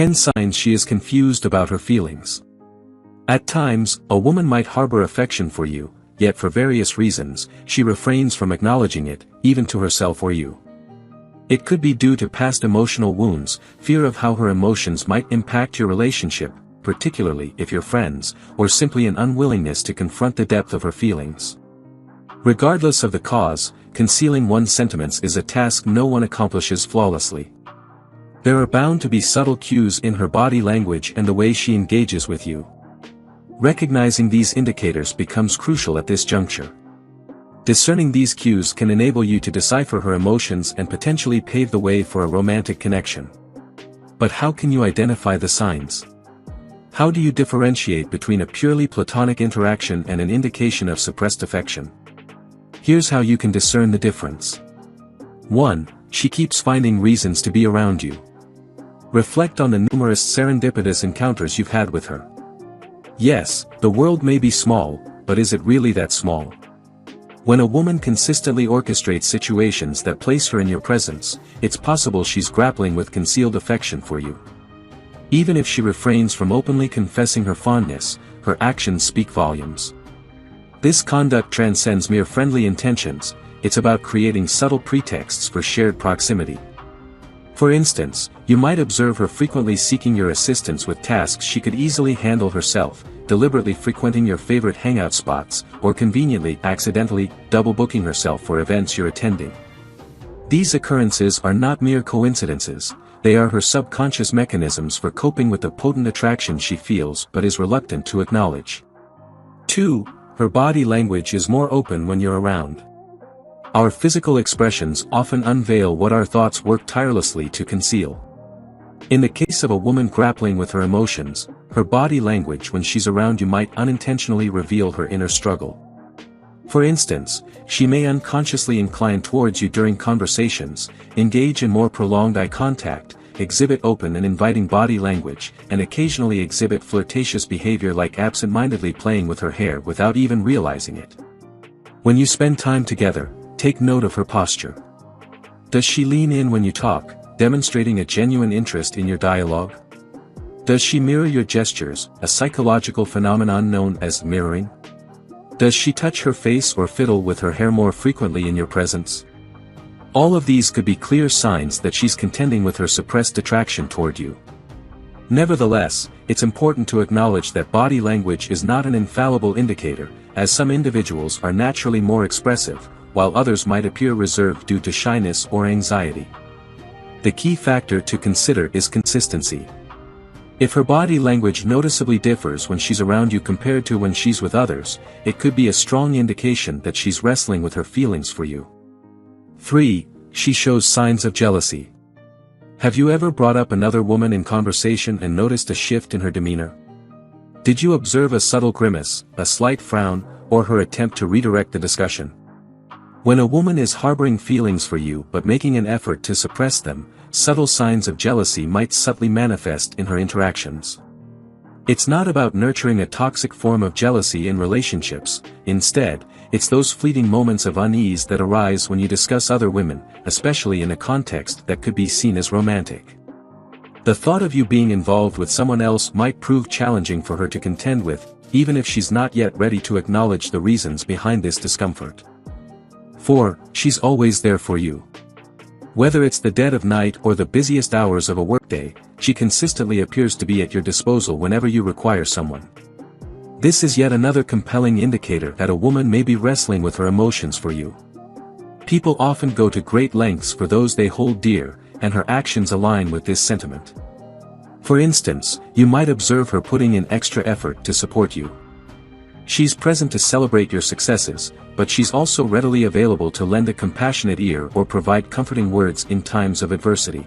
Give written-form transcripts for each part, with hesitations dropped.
10 signs she is confused about her feelings. At times, a woman might harbor affection for you, yet for various reasons, she refrains from acknowledging it, even to herself or you. It could be due to past emotional wounds, fear of how her emotions might impact your relationship, particularly if you're friends, or simply an unwillingness to confront the depth of her feelings. Regardless of the cause, concealing one's sentiments is a task no one accomplishes flawlessly. There are bound to be subtle cues in her body language and the way she engages with you. Recognizing these indicators becomes crucial at this juncture. Discerning these cues can enable you to decipher her emotions and potentially pave the way for a romantic connection. But how can you identify the signs? How do you differentiate between a purely platonic interaction and an indication of suppressed affection? Here's how you can discern the difference. 1. She keeps finding reasons to be around you. Reflect on the numerous serendipitous encounters you've had with her. Yes, the world may be small, but is it really that small? When a woman consistently orchestrates situations that place her in your presence, it's possible she's grappling with concealed affection for you. Even if she refrains from openly confessing her fondness, her actions speak volumes. This conduct transcends mere friendly intentions, it's about creating subtle pretexts for shared proximity. For instance, you might observe her frequently seeking your assistance with tasks she could easily handle herself, deliberately frequenting your favorite hangout spots, or conveniently accidentally double-booking herself for events you're attending. These occurrences are not mere coincidences, they are her subconscious mechanisms for coping with the potent attraction she feels but is reluctant to acknowledge. 2. Her body language is more open when you're around. Our physical expressions often unveil what our thoughts work tirelessly to conceal. In the case of a woman grappling with her emotions, her body language when she's around you might unintentionally reveal her inner struggle. For instance, she may unconsciously incline towards you during conversations, engage in more prolonged eye contact, exhibit open and inviting body language, and occasionally exhibit flirtatious behavior like absent-mindedly playing with her hair without even realizing it. When you spend time together, take note of her posture. Does she lean in when you talk, demonstrating a genuine interest in your dialogue? Does she mirror your gestures, a psychological phenomenon known as mirroring? Does she touch her face or fiddle with her hair more frequently in your presence? All of these could be clear signs that she's contending with her suppressed attraction toward you. Nevertheless, it's important to acknowledge that body language is not an infallible indicator, as some individuals are naturally more expressive, while others might appear reserved due to shyness or anxiety. The key factor to consider is consistency. If her body language noticeably differs when she's around you compared to when she's with others, it could be a strong indication that she's wrestling with her feelings for you. 3. She shows signs of jealousy. Have you ever brought up another woman in conversation and noticed a shift in her demeanor? Did you observe a subtle grimace, a slight frown, or her attempt to redirect the discussion? When a woman is harboring feelings for you but making an effort to suppress them, subtle signs of jealousy might subtly manifest in her interactions. It's not about nurturing a toxic form of jealousy in relationships, instead, it's those fleeting moments of unease that arise when you discuss other women, especially in a context that could be seen as romantic. The thought of you being involved with someone else might prove challenging for her to contend with, even if she's not yet ready to acknowledge the reasons behind this discomfort. 4. She's always there for you. Whether it's the dead of night or the busiest hours of a workday, she consistently appears to be at your disposal whenever you require someone. This is yet another compelling indicator that a woman may be wrestling with her emotions for you. People often go to great lengths for those they hold dear, and her actions align with this sentiment. For instance, you might observe her putting in extra effort to support you. She's present to celebrate your successes, but she's also readily available to lend a compassionate ear or provide comforting words in times of adversity.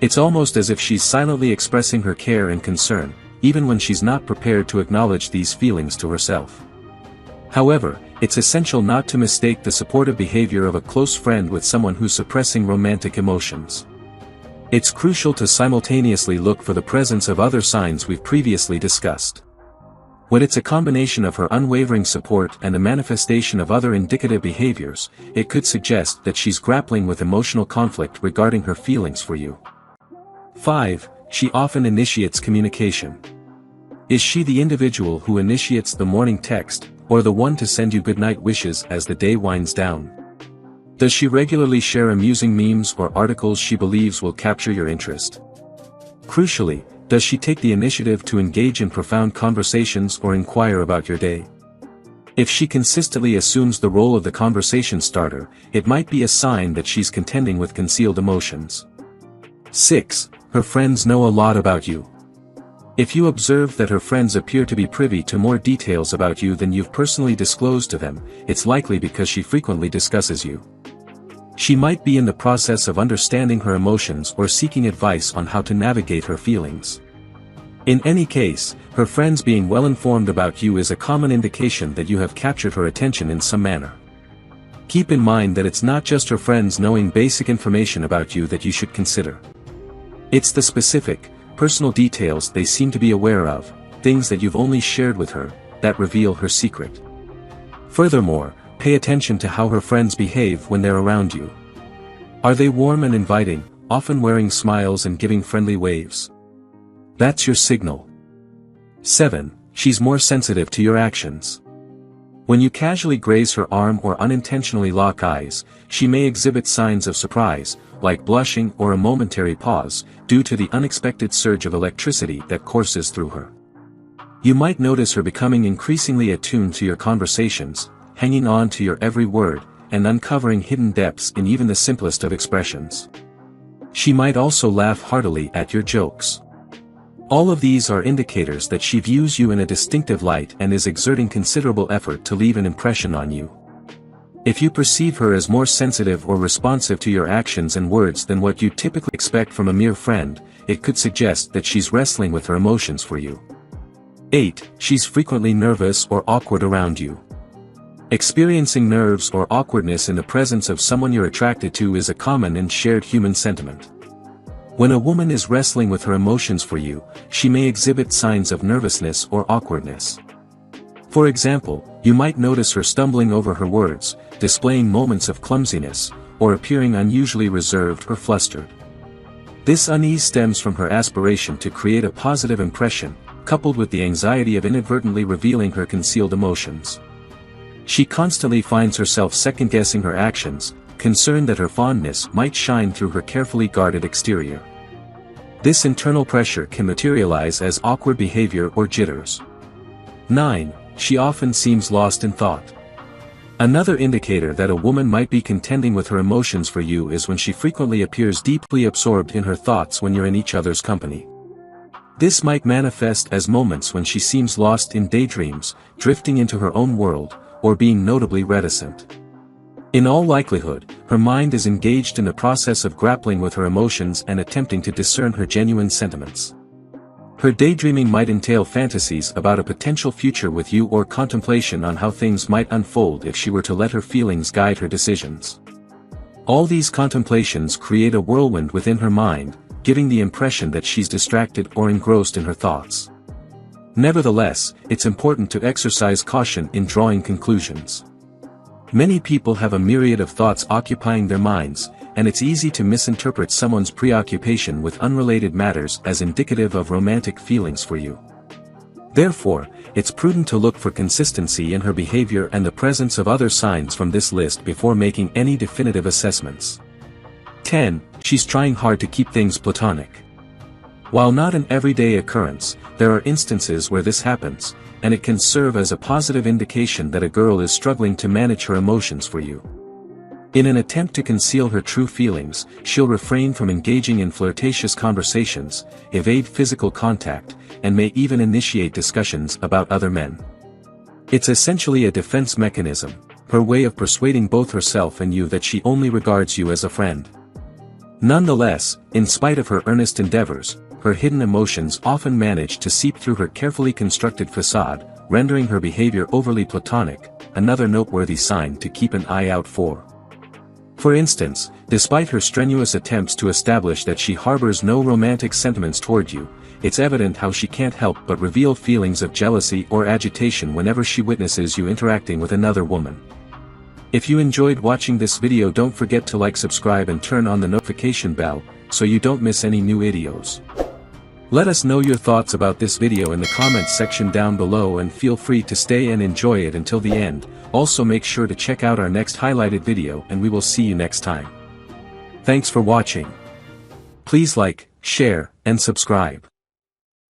It's almost as if she's silently expressing her care and concern, even when she's not prepared to acknowledge these feelings to herself. However, it's essential not to mistake the supportive behavior of a close friend with someone who's suppressing romantic emotions. It's crucial to simultaneously look for the presence of other signs we've previously discussed. When it's a combination of her unwavering support and a manifestation of other indicative behaviors, it could suggest that she's grappling with emotional conflict regarding her feelings for you. 5. she often initiates communication. Is she the individual who initiates the morning text, or the one to send you goodnight wishes as the day winds down? Does she regularly share amusing memes or articles she believes will capture your interest? Crucially, does she take the initiative to engage in profound conversations or inquire about your day? If she consistently assumes the role of the conversation starter, it might be a sign that she's contending with concealed emotions. 6. Her friends know a lot about you. If you observe that her friends appear to be privy to more details about you than you've personally disclosed to them, it's likely because she frequently discusses you. She might be in the process of understanding her emotions or seeking advice on how to navigate her feelings. In any case, her friends being well informed about you is a common indication that you have captured her attention in some manner. Keep in mind that it's not just her friends knowing basic information about you that you should consider. It's the specific, personal details they seem to be aware of, things that you've only shared with her, that reveal her secret. Furthermore, pay attention to how her friends behave when they're around you. Are they warm and inviting, often wearing smiles and giving friendly waves? That's your signal. 7. She's more sensitive to your actions. When you casually graze her arm or unintentionally lock eyes, she may exhibit signs of surprise, like blushing or a momentary pause, due to the unexpected surge of electricity that courses through her. You might notice her becoming increasingly attuned to your conversations, hanging on to your every word, and uncovering hidden depths in even the simplest of expressions. She might also laugh heartily at your jokes. All of these are indicators that she views you in a distinctive light and is exerting considerable effort to leave an impression on you. If you perceive her as more sensitive or responsive to your actions and words than what you typically expect from a mere friend, it could suggest that she's wrestling with her emotions for you. 8. She's frequently nervous or awkward around you. Experiencing nerves or awkwardness in the presence of someone you're attracted to is a common and shared human sentiment. When a woman is wrestling with her emotions for you, she may exhibit signs of nervousness or awkwardness. For example, you might notice her stumbling over her words, displaying moments of clumsiness, or appearing unusually reserved or flustered. This unease stems from her aspiration to create a positive impression, coupled with the anxiety of inadvertently revealing her concealed emotions. She constantly finds herself second-guessing her actions, concerned that her fondness might shine through her carefully guarded exterior. This internal pressure can materialize as awkward behavior or jitters. 9. She often seems lost in thought. Another indicator that a woman might be contending with her emotions for you is when she frequently appears deeply absorbed in her thoughts when you're in each other's company. This might manifest as moments when she seems lost in daydreams, drifting into her own world, or being notably reticent. In all likelihood, her mind is engaged in the process of grappling with her emotions and attempting to discern her genuine sentiments. Her daydreaming might entail fantasies about a potential future with you or contemplation on how things might unfold if she were to let her feelings guide her decisions. All these contemplations create a whirlwind within her mind, giving the impression that she's distracted or engrossed in her thoughts. Nevertheless, it's important to exercise caution in drawing conclusions. Many people have a myriad of thoughts occupying their minds, and it's easy to misinterpret someone's preoccupation with unrelated matters as indicative of romantic feelings for you. Therefore, it's prudent to look for consistency in her behavior and the presence of other signs from this list before making any definitive assessments. 10. She's trying hard to keep things platonic. While not an everyday occurrence, there are instances where this happens, and it can serve as a positive indication that a girl is struggling to manage her emotions for you. In an attempt to conceal her true feelings, she'll refrain from engaging in flirtatious conversations, evade physical contact, and may even initiate discussions about other men. It's essentially a defense mechanism, her way of persuading both herself and you that she only regards you as a friend. Nonetheless, in spite of her earnest endeavors, her hidden emotions often manage to seep through her carefully constructed facade, rendering her behavior overly platonic, another noteworthy sign to keep an eye out for. For instance, despite her strenuous attempts to establish that she harbors no romantic sentiments toward you, it's evident how she can't help but reveal feelings of jealousy or agitation whenever she witnesses you interacting with another woman. If you enjoyed watching this video, don't forget to like, subscribe and turn on the notification bell, so you don't miss any new videos. Let us know your thoughts about this video in the comments section down below and feel free to stay and enjoy it until the end. Also make sure to check out our next highlighted video and we will see you next time. Thanks for watching. Please like, share, and subscribe.